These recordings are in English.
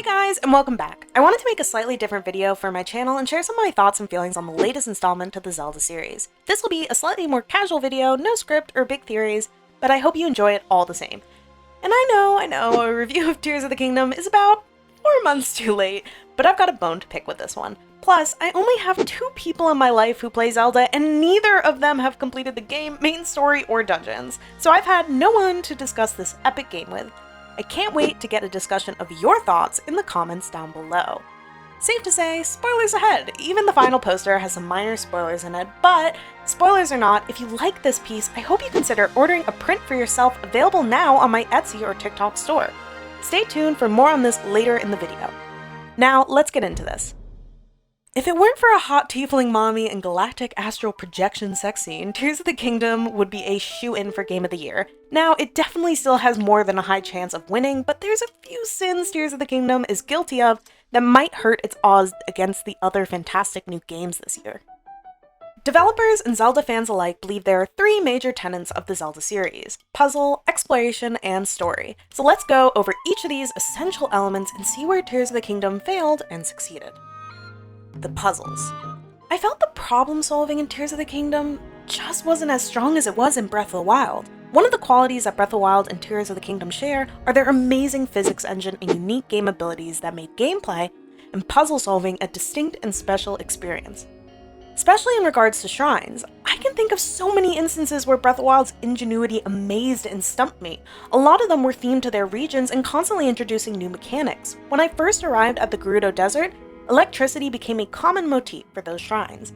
guys, and welcome back. I wanted to make a slightly different video for my channel and share some of my thoughts and feelings on the latest installment to the Zelda series. This will be a slightly more casual video, no script or big theories, but I hope you enjoy it all the same. And I know, a review of Tears of the Kingdom is about 4 months too late, but I've got a bone to pick with this one. Plus, I only have 2 people in my life who play Zelda, and neither of them have completed the game, main story, or dungeons, so I've had no one to discuss this epic game with. I can't wait to get a discussion of your thoughts in the comments down below. Safe to say, spoilers ahead! Even the final poster has some minor spoilers in it, but spoilers or not, if you like this piece, I hope you consider ordering a print for yourself available now on my Etsy or TikTok store. Stay tuned for more on this later in the video. Now, let's get into this. If it weren't for a hot tiefling mommy and galactic astral projection sex scene, Tears of the Kingdom would be a shoo-in for Game of the Year. Now, it definitely still has more than a high chance of winning, but there's a few sins Tears of the Kingdom is guilty of that might hurt its odds against the other fantastic new games this year. Developers and Zelda fans alike believe there are 3 major tenets of the Zelda series: puzzle, exploration, and story. So let's go over each of these essential elements and see where Tears of the Kingdom failed and succeeded. The puzzles. I felt the problem solving in Tears of the Kingdom just wasn't as strong as it was in Breath of the Wild. One of the qualities that Breath of the Wild and Tears of the Kingdom share are their amazing physics engine and unique game abilities that made gameplay and puzzle solving a distinct and special experience. Especially in regards to shrines, I can think of so many instances where Breath of the Wild's ingenuity amazed and stumped me. A lot of them were themed to their regions and constantly introducing new mechanics. When I first arrived at the Gerudo Desert, electricity became a common motif for those shrines.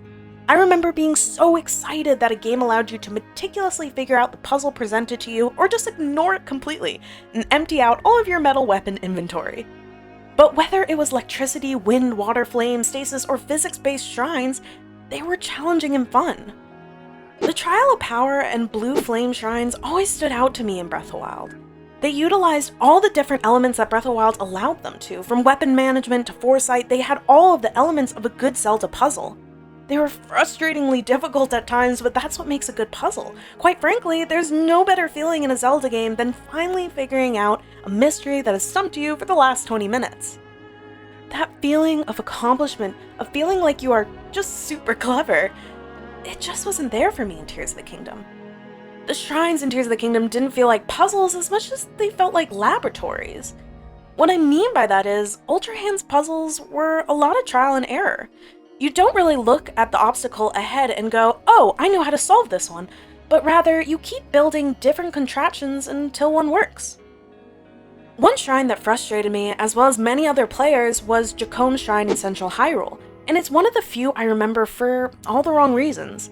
I remember being so excited that a game allowed you to meticulously figure out the puzzle presented to you, or just ignore it completely and empty out all of your metal weapon inventory. But whether it was electricity, wind, water, flame, stasis, or physics-based shrines, they were challenging and fun. The Trial of Power and Blue Flame shrines always stood out to me in Breath of the Wild. They utilized all the different elements that Breath of the Wild allowed them to. From weapon management to foresight, they had all of the elements of a good Zelda puzzle. They were frustratingly difficult at times, but that's what makes a good puzzle. Quite frankly, there's no better feeling in a Zelda game than finally figuring out a mystery that has stumped you for the last 20 minutes. That feeling of accomplishment, of feeling like you are just super clever, it just wasn't there for me in Tears of the Kingdom. The shrines in Tears of the Kingdom didn't feel like puzzles as much as they felt like laboratories. What I mean by that is, Ultra Hand's puzzles were a lot of trial and error. You don't really look at the obstacle ahead and go, oh, I know how to solve this one, but rather you keep building different contraptions until one works. One shrine that frustrated me, as well as many other players, was Jacone's Shrine in Central Hyrule, and it's one of the few I remember for all the wrong reasons.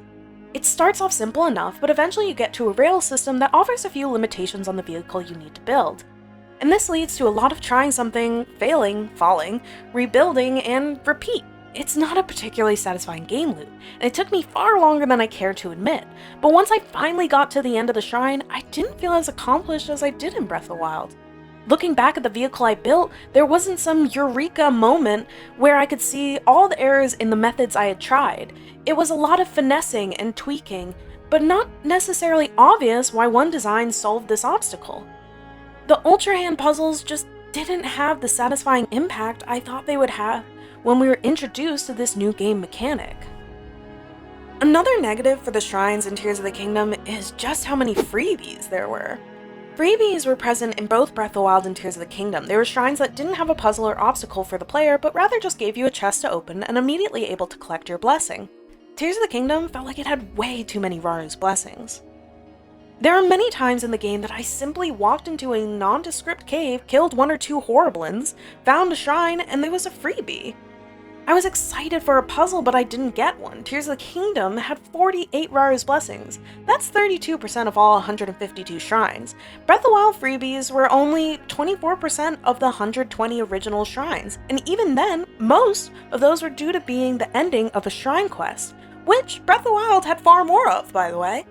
It starts off simple enough, but eventually you get to a rail system that offers a few limitations on the vehicle you need to build. And this leads to a lot of trying something, failing, falling, rebuilding, and repeat. It's not a particularly satisfying game loop, and it took me far longer than I care to admit, but once I finally got to the end of the shrine, I didn't feel as accomplished as I did in Breath of the Wild. Looking back at the vehicle I built, there wasn't some eureka moment where I could see all the errors in the methods I had tried. It was a lot of finessing and tweaking, but not necessarily obvious why one design solved this obstacle. The Ultra Hand puzzles just didn't have the satisfying impact I thought they would have when we were introduced to this new game mechanic. Another negative for the shrines in Tears of the Kingdom is just how many freebies there were. Freebies were present in both Breath of the Wild and Tears of the Kingdom. They were shrines that didn't have a puzzle or obstacle for the player, but rather just gave you a chest to open and immediately able to collect your blessing. Tears of the Kingdom felt like it had way too many Raru's blessings. There are many times in the game that I simply walked into a nondescript cave, killed 1 or 2 horriblins, found a shrine, and there was a freebie. I was excited for a puzzle, but I didn't get one. Tears of the Kingdom had 48 Raru's blessings. That's 32% of all 152 shrines. Breath of the Wild freebies were only 24% of the 120 original shrines, and even then, most of those were due to being the ending of a shrine quest, which Breath of the Wild had far more of, by the way.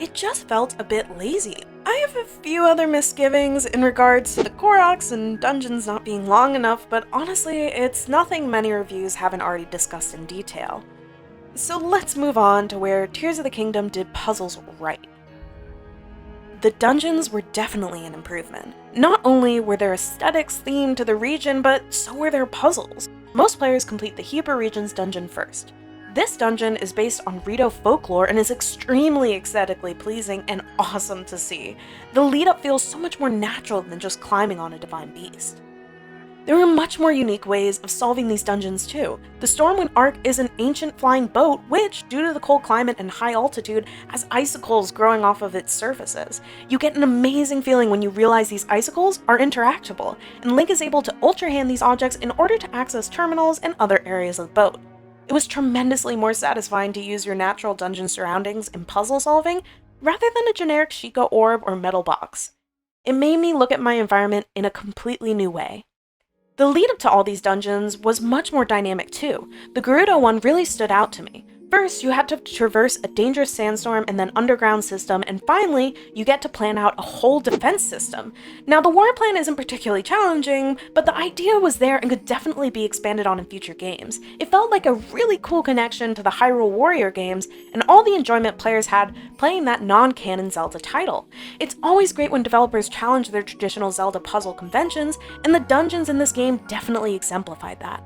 It just felt a bit lazy. I have a few other misgivings in regards to the Koroks and dungeons not being long enough, but honestly, it's nothing many reviews haven't already discussed in detail. So let's move on to where Tears of the Kingdom did puzzles right. The dungeons were definitely an improvement. Not only were their aesthetics themed to the region, but so were their puzzles. Most players complete the Heber region's dungeon first. This dungeon is based on Rito folklore and is extremely aesthetically pleasing and awesome to see. The lead-up feels so much more natural than just climbing on a divine beast. There are much more unique ways of solving these dungeons too. The Stormwind Ark is an ancient flying boat which, due to the cold climate and high altitude, has icicles growing off of its surfaces. You get an amazing feeling when you realize these icicles are interactable, and Link is able to Ultra Hand these objects in order to access terminals and other areas of the boat. It was tremendously more satisfying to use your natural dungeon surroundings in puzzle solving rather than a generic Sheikah orb or metal box. It made me look at my environment in a completely new way. The lead up to all these dungeons was much more dynamic too. The Gerudo one really stood out to me. First, you had to traverse a dangerous sandstorm and then underground system, and finally, you get to plan out a whole defense system. Now, the war plan isn't particularly challenging, but the idea was there and could definitely be expanded on in future games. It felt like a really cool connection to the Hyrule Warrior games, and all the enjoyment players had playing that non-canon Zelda title. It's always great when developers challenge their traditional Zelda puzzle conventions, and the dungeons in this game definitely exemplified that.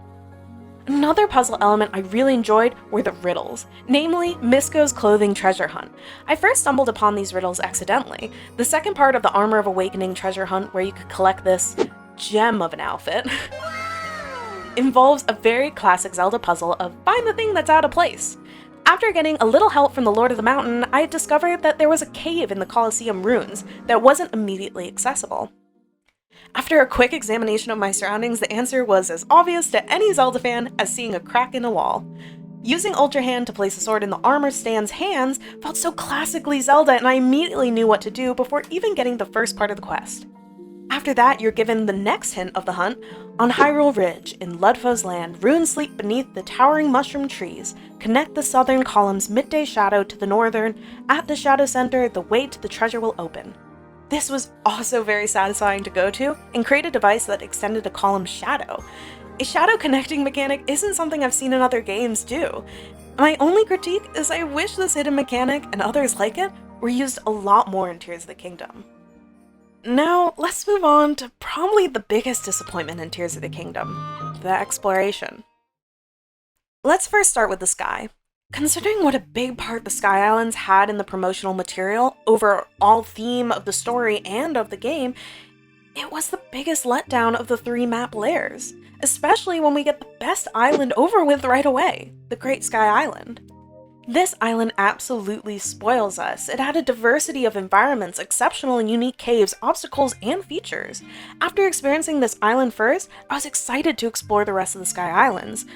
Another puzzle element I really enjoyed were the riddles, namely Misko's clothing treasure hunt. I first stumbled upon these riddles accidentally. The second part of the Armor of Awakening treasure hunt, where you could collect this gem of an outfit, involves a very classic Zelda puzzle of find the thing that's out of place. After getting a little help from the Lord of the Mountain, I discovered that there was a cave in the Colosseum ruins that wasn't immediately accessible. After a quick examination of my surroundings, the answer was as obvious to any Zelda fan as seeing a crack in a wall. Using Ultra Hand to place a sword in the armor stand's hands felt so classically Zelda, and I immediately knew what to do before even getting the first part of the quest. After that, you're given the next hint of the hunt. On Hyrule Ridge, in Ludfo's land, runes sleep beneath the towering mushroom trees. Connect the southern column's midday shadow to the northern. At the shadow center, the way to the treasure will open. This was also very satisfying to go to, and create a device that extended a column's shadow. A shadow connecting mechanic isn't something I've seen in other games do. My only critique is I wish this hidden mechanic, and others like it, were used a lot more in Tears of the Kingdom. Now, let's move on to probably the biggest disappointment in Tears of the Kingdom, the exploration. Let's first start with the sky. Considering what a big part the Sky Islands had in the promotional material, overall theme of the story and of the game, it was the biggest letdown of the 3 map layers, especially when we get the best island over with right away, the Great Sky Island. This island absolutely spoils us. It had a diversity of environments, exceptional and unique caves, obstacles, and features. After experiencing this island first, I was excited to explore the rest of the Sky Islands,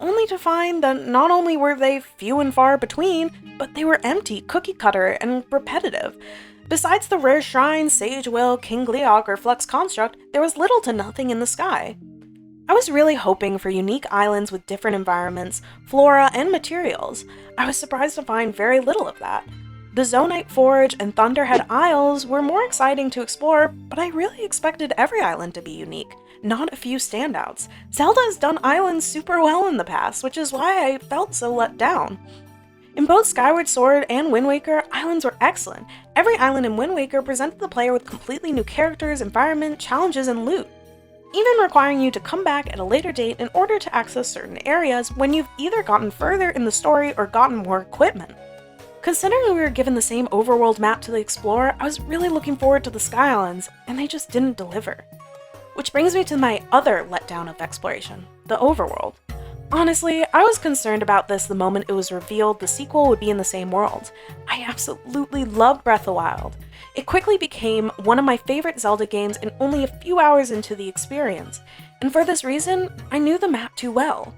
only to find that not only were they few and far between, but they were empty, cookie-cutter, and repetitive. Besides the rare shrines, Sage Will, King Gleeok, or Flux Construct, there was little to nothing in the sky. I was really hoping for unique islands with different environments, flora, and materials. I was surprised to find very little of that. The Zonite Forge and Thunderhead Isles were more exciting to explore, but I really expected every island to be unique, not a few standouts. Zelda has done islands super well in the past, which is why I felt so let down. In both Skyward Sword and Wind Waker, islands were excellent. Every island in Wind Waker presented the player with completely new characters, environment, challenges, and loot, even requiring you to come back at a later date in order to access certain areas when you've either gotten further in the story or gotten more equipment. Considering we were given the same overworld map to explore, I was really looking forward to the Sky Islands, and they just didn't deliver. Which brings me to my other letdown of exploration, the overworld. Honestly, I was concerned about this the moment it was revealed the sequel would be in the same world. I absolutely loved Breath of the Wild. It quickly became one of my favorite Zelda games and only a few hours into the experience, and for this reason, I knew the map too well.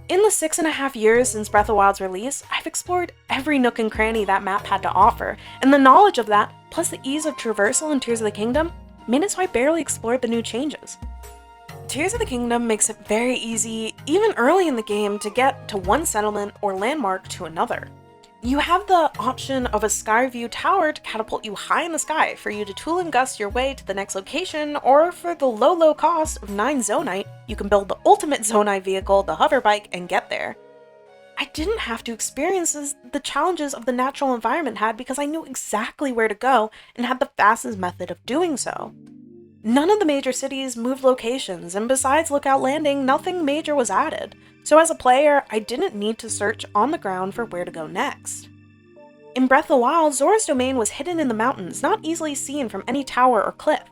In the 6.5 years since Breath of the Wild's release, I've explored every nook and cranny that map had to offer, and the knowledge of that, plus the ease of traversal in Tears of the Kingdom, made it so I barely explored the new changes. Tears of the Kingdom makes it very easy, even early in the game, to get to one settlement or landmark to another. You have the option of a Skyview tower to catapult you high in the sky for you to tool and gust your way to the next location, or for the low cost of 9 Zonite, you can build the ultimate Zonite vehicle, the hover bike, and get there. I didn't have to experience the challenges of the natural environment had because I knew exactly where to go and had the fastest method of doing so. None of the major cities moved locations, and besides Lookout Landing, nothing major was added. So as a player, I didn't need to search on the ground for where to go next. In Breath of the Wild, Zora's domain was hidden in the mountains, not easily seen from any tower or cliff.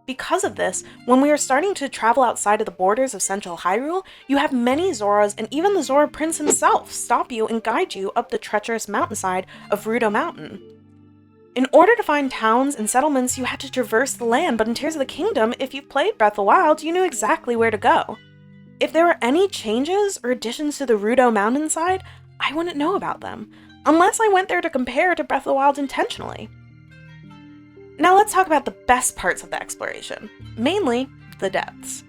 Because of this, when we are starting to travel outside of the borders of Central Hyrule, you have many Zoras and even the Zora Prince himself stop you and guide you up the treacherous mountainside of Rudo Mountain. In order to find towns and settlements, you had to traverse the land, but in Tears of the Kingdom, if you've played Breath of the Wild, you knew exactly where to go. If there were any changes or additions to the Rudo mountainside, I wouldn't know about them, unless I went there to compare to Breath of the Wild intentionally. Now let's talk about the best parts of the exploration, mainly the depths.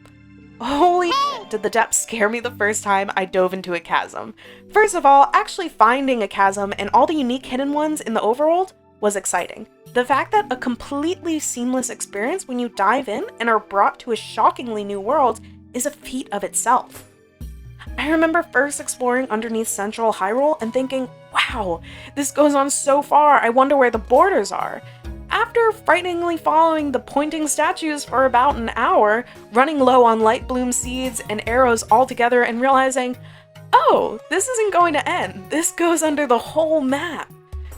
Holy shit, did the depths scare me the first time I dove into a chasm. First of all, actually finding a chasm and all the unique hidden ones in the overworld was exciting. The fact that a completely seamless experience when you dive in and are brought to a shockingly new world is a feat of itself. I remember first exploring underneath Central Hyrule and thinking, wow, this goes on so far, I wonder where the borders are. After frighteningly following the pointing statues for about an hour, running low on light bloom seeds and arrows all together and realizing, oh, this isn't going to end, this goes under the whole map,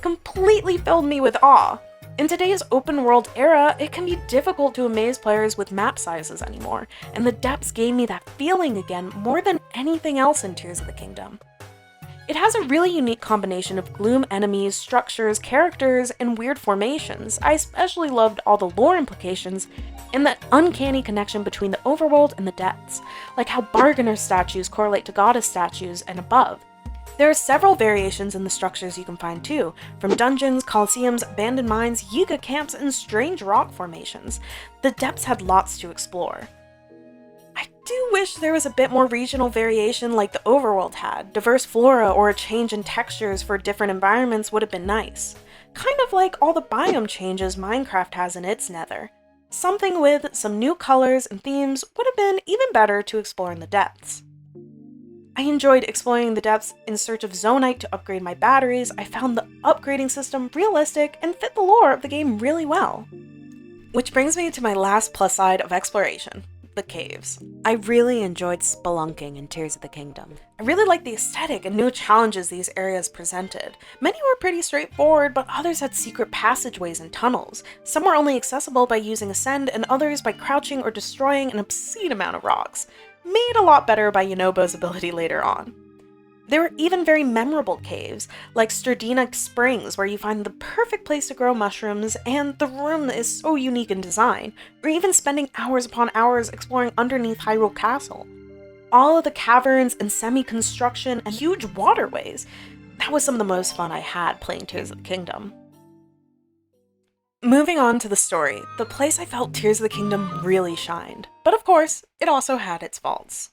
completely filled me with awe. In today's open world era, it can be difficult to amaze players with map sizes anymore, and the depths gave me that feeling again more than anything else in Tears of the Kingdom. It has a really unique combination of gloom enemies, structures, characters, and weird formations. I especially loved all the lore implications and that uncanny connection between the overworld and the depths, like how bargainer statues correlate to goddess statues and above. There are several variations in the structures you can find too, from dungeons, coliseums, abandoned mines, Yiga camps, and strange rock formations. The depths had lots to explore. I do wish there was a bit more regional variation like the overworld had. Diverse flora or a change in textures for different environments would have been nice. Kind of like all the biome changes Minecraft has in its nether. Something with some new colors and themes would have been even better to explore in the depths. I enjoyed exploring the depths in search of Zonite to upgrade my batteries. I found the upgrading system realistic and fit the lore of the game really well. Which brings me to my last plus side of exploration. The caves. I really enjoyed spelunking in Tears of the Kingdom. I really liked the aesthetic and new challenges these areas presented. Many were pretty straightforward, but others had secret passageways and tunnels. Some were only accessible by using Ascend, and others by crouching or destroying an obscene amount of rocks. Made a lot better by Yunobo's ability later on. There were even very memorable caves, like Sturdina Springs, where you find the perfect place to grow mushrooms, and the room is so unique in design, or even spending hours upon hours exploring underneath Hyrule Castle. All of the caverns and semi-construction and huge waterways. That was some of the most fun I had playing Tears of the Kingdom. Moving on to the story, the place I felt Tears of the Kingdom really shined, but of course, it also had its faults.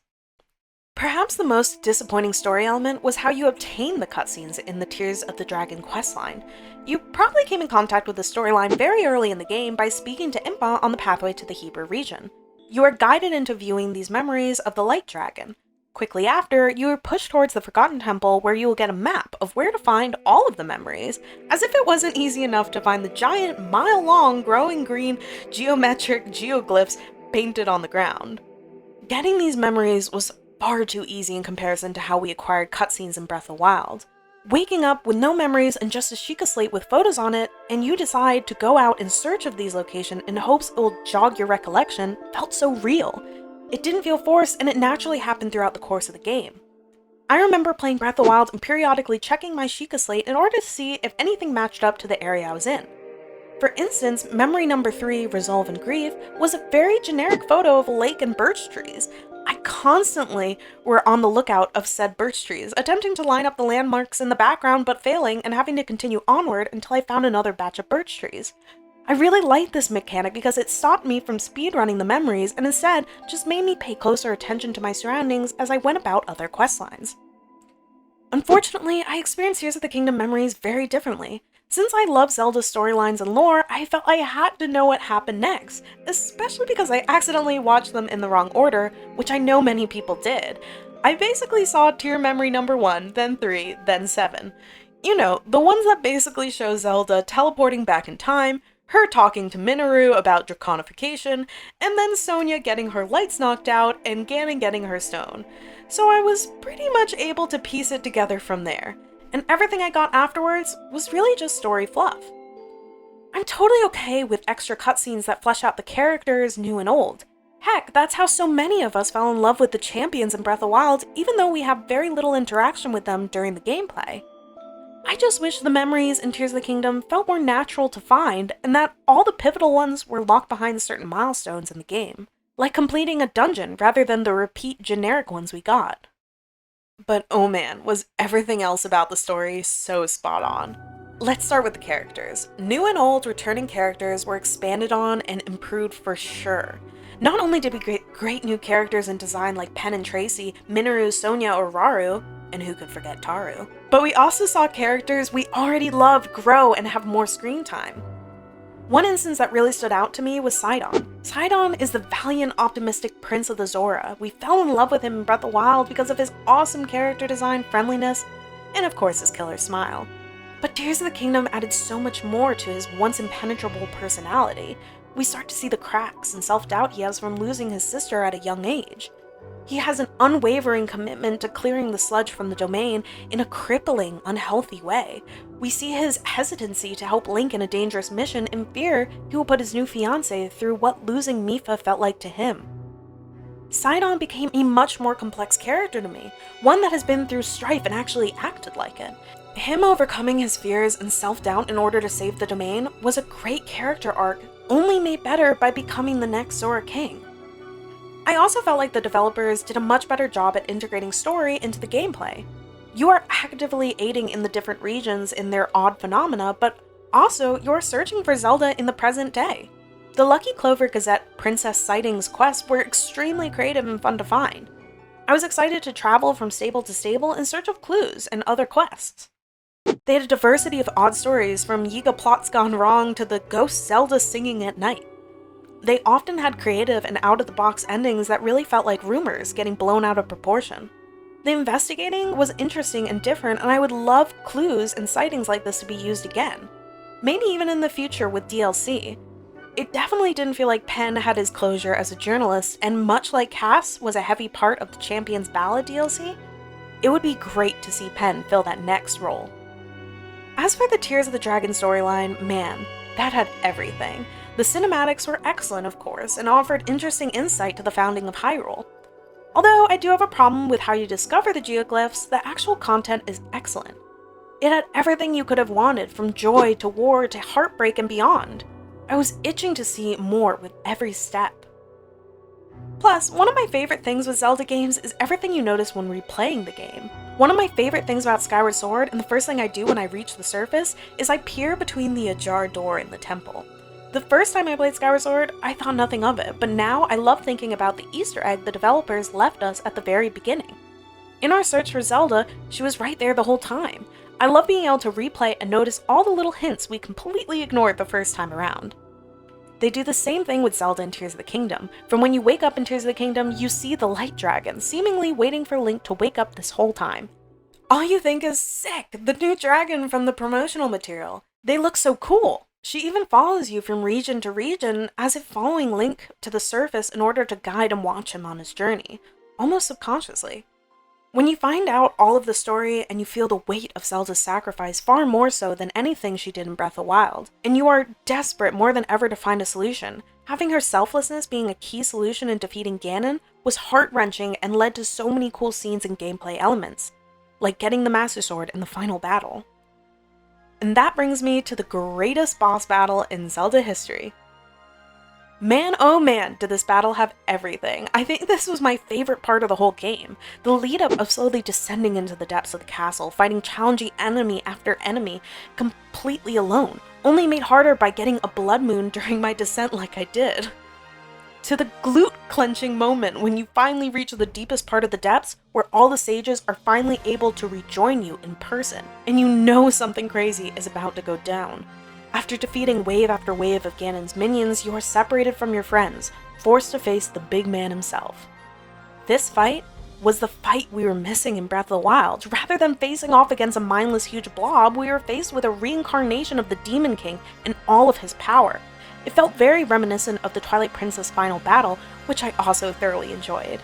Perhaps the most disappointing story element was how you obtained the cutscenes in the Tears of the Dragon questline. You probably came in contact with the storyline very early in the game by speaking to Impa on the pathway to the Hebrew region. You are guided into viewing these memories of the Light Dragon. Quickly after, you are pushed towards the Forgotten Temple where you will get a map of where to find all of the memories, as if it wasn't easy enough to find the giant, mile-long, glowing green geometric geoglyphs painted on the ground. Getting these memories was far too easy in comparison to how we acquired cutscenes in Breath of the Wild. Waking up with no memories and just a Sheikah slate with photos on it, and you decide to go out in search of these locations in hopes it will jog your recollection, felt so real. It didn't feel forced, and it naturally happened throughout the course of the game. I remember playing Breath of the Wild and periodically checking my Sheikah slate in order to see if anything matched up to the area I was in. For instance, memory number 3, Resolve and Grief, was a very generic photo of a lake and birch trees. I constantly were on the lookout of said birch trees, attempting to line up the landmarks in the background but failing and having to continue onward until I found another batch of birch trees. I really liked this mechanic because it stopped me from speedrunning the memories and instead just made me pay closer attention to my surroundings as I went about other questlines. Unfortunately, I experienced Tears of the Kingdom memories very differently. Since I love Zelda's storylines and lore, I felt I had to know what happened next, especially because I accidentally watched them in the wrong order, which I know many people did. I basically saw tier memory number 1, then 3, then 7. You know, the ones that basically show Zelda teleporting back in time, her talking to Minoru about draconification, and then Sonia getting her lights knocked out and Ganon getting her stone. So I was pretty much able to piece it together from there, and everything I got afterwards was really just story fluff. I'm totally okay with extra cutscenes that flesh out the characters, new and old. Heck, that's how so many of us fell in love with the champions in Breath of the Wild, even though we have very little interaction with them during the gameplay. I just wish the memories in Tears of the Kingdom felt more natural to find, and that all the pivotal ones were locked behind certain milestones in the game, like completing a dungeon rather than the repeat generic ones we got. But oh man, was everything else about the story so spot on. Let's start with the characters. New and old returning characters were expanded on and improved for sure. Not only did we get great new characters in design like Pen and Tracy, Minoru, Sonia, or Rauru, and who could forget Taru, but we also saw characters we already loved grow and have more screen time. One instance that really stood out to me was Sidon. Sidon is the valiant, optimistic prince of the Zora. We fell in love with him in Breath of the Wild because of his awesome character design, friendliness, and of course his killer smile. But Tears of the Kingdom added so much more to his once impenetrable personality. We start to see the cracks and self-doubt he has from losing his sister at a young age. He has an unwavering commitment to clearing the sludge from the domain in a crippling, unhealthy way. We see his hesitancy to help Link in a dangerous mission in fear he will put his new fiancée through what losing Mipha felt like to him. Sidon became a much more complex character to me, one that has been through strife and actually acted like it. Him overcoming his fears and self-doubt in order to save the domain was a great character arc, only made better by becoming the next Zora King. I also felt like the developers did a much better job at integrating story into the gameplay. You are actively aiding in the different regions in their odd phenomena, but also you're searching for Zelda in the present day. The Lucky Clover Gazette Princess Sightings quests were extremely creative and fun to find. I was excited to travel from stable to stable in search of clues and other quests. They had a diversity of odd stories, from Yiga plots gone wrong to the ghost Zelda singing at night. They often had creative and out-of-the-box endings that really felt like rumors getting blown out of proportion. The investigating was interesting and different, and I would love clues and sightings like this to be used again. Maybe even in the future with DLC. It definitely didn't feel like Pen had his closure as a journalist, and much like Cass was a heavy part of the Champion's Ballad DLC, it would be great to see Pen fill that next role. As for the Tears of the Dragon storyline, man, that had everything. The cinematics were excellent, of course, and offered interesting insight to the founding of Hyrule. Although I do have a problem with how you discover the geoglyphs, the actual content is excellent. It had everything you could have wanted, from joy to war to heartbreak and beyond. I was itching to see more with every step. Plus, one of my favorite things with Zelda games is everything you notice when replaying the game. One of my favorite things about Skyward Sword, and the first thing I do when I reach the surface, is I peer between the ajar door in the temple. The first time I played Skyward Sword, I thought nothing of it, but now I love thinking about the Easter egg the developers left us at the very beginning. In our search for Zelda, she was right there the whole time. I love being able to replay and notice all the little hints we completely ignored the first time around. They do the same thing with Zelda in Tears of the Kingdom. From when you wake up in Tears of the Kingdom, you see the Light Dragon, seemingly waiting for Link to wake up this whole time. All you think is, sick, the new dragon from the promotional material. They look so cool. She even follows you from region to region, as if following Link to the surface in order to guide and watch him on his journey, almost subconsciously. When you find out all of the story and you feel the weight of Zelda's sacrifice far more so than anything she did in Breath of the Wild, and you are desperate more than ever to find a solution, having her selflessness being a key solution in defeating Ganon was heart-wrenching and led to so many cool scenes and gameplay elements, like getting the Master Sword in the final battle. And that brings me to the greatest boss battle in Zelda history. Man, oh man, did this battle have everything. I think this was my favorite part of the whole game. The lead up of slowly descending into the depths of the castle, fighting challenging enemy after enemy, completely alone, only made harder by getting a blood moon during my descent like I did. To the glute-clenching moment when you finally reach the deepest part of the depths, where all the sages are finally able to rejoin you in person, and you know something crazy is about to go down. After defeating wave after wave of Ganon's minions, you are separated from your friends, forced to face the big man himself. This fight was the fight we were missing in Breath of the Wild. Rather than facing off against a mindless huge blob, we were faced with a reincarnation of the Demon King and all of his power. It felt very reminiscent of the Twilight Princess final battle, which I also thoroughly enjoyed.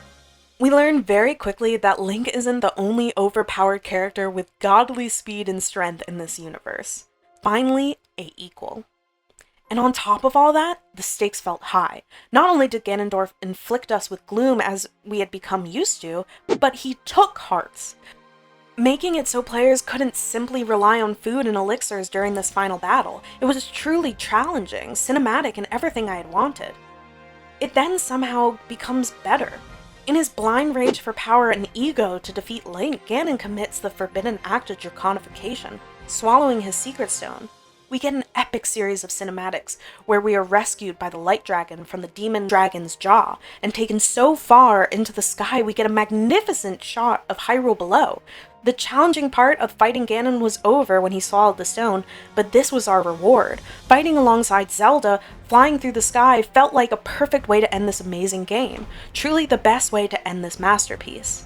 We learned very quickly that Link isn't the only overpowered character with godly speed and strength in this universe. Finally, a equal. And on top of all that, the stakes felt high. Not only did Ganondorf inflict us with gloom as we had become used to, but he took hearts, making it so players couldn't simply rely on food and elixirs during this final battle. It was truly challenging, cinematic, and everything I had wanted. It then somehow becomes better. In his blind rage for power and ego to defeat Link, Ganon commits the forbidden act of draconification, swallowing his secret stone. We get an epic series of cinematics where we are rescued by the light dragon from the demon dragon's jaw and taken so far into the sky we get a magnificent shot of Hyrule below. The challenging part of fighting Ganon was over when he swallowed the stone, but this was our reward. Fighting alongside Zelda, flying through the sky felt like a perfect way to end this amazing game. Truly the best way to end this masterpiece.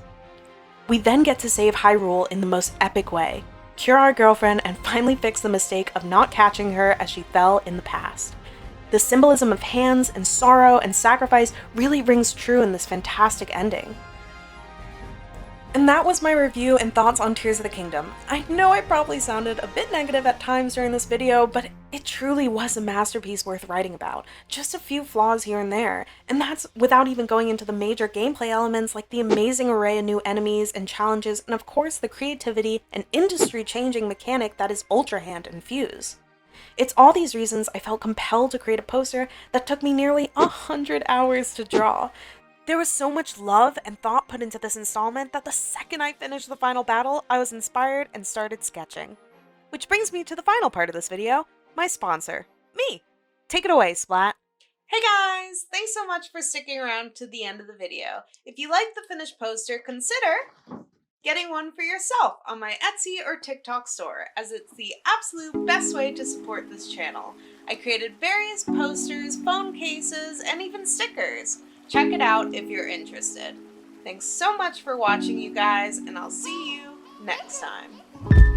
We then get to save Hyrule in the most epic way, cure our girlfriend, and finally fix the mistake of not catching her as she fell in the past. The symbolism of hands and sorrow and sacrifice really rings true in this fantastic ending. And that was my review and thoughts on Tears of the Kingdom. I know I probably sounded a bit negative at times during this video, but it truly was a masterpiece worth writing about. Just a few flaws here and there, and that's without even going into the major gameplay elements like the amazing array of new enemies and challenges, and of course the creativity and industry-changing mechanic that is Ultra Hand and Fuse. It's all these reasons I felt compelled to create a poster that took me nearly 100 hours to draw. There was so much love and thought put into this installment that the second I finished the final battle, I was inspired and started sketching. Which brings me to the final part of this video, my sponsor, me. Take it away, Splat. Hey guys! Thanks so much for sticking around to the end of the video. If you like the finished poster, consider getting one for yourself on my Etsy or TikTok store, as it's the absolute best way to support this channel. I created various posters, phone cases, and even stickers. Check it out if you're interested. Thanks so much for watching, you guys, and I'll see you next time.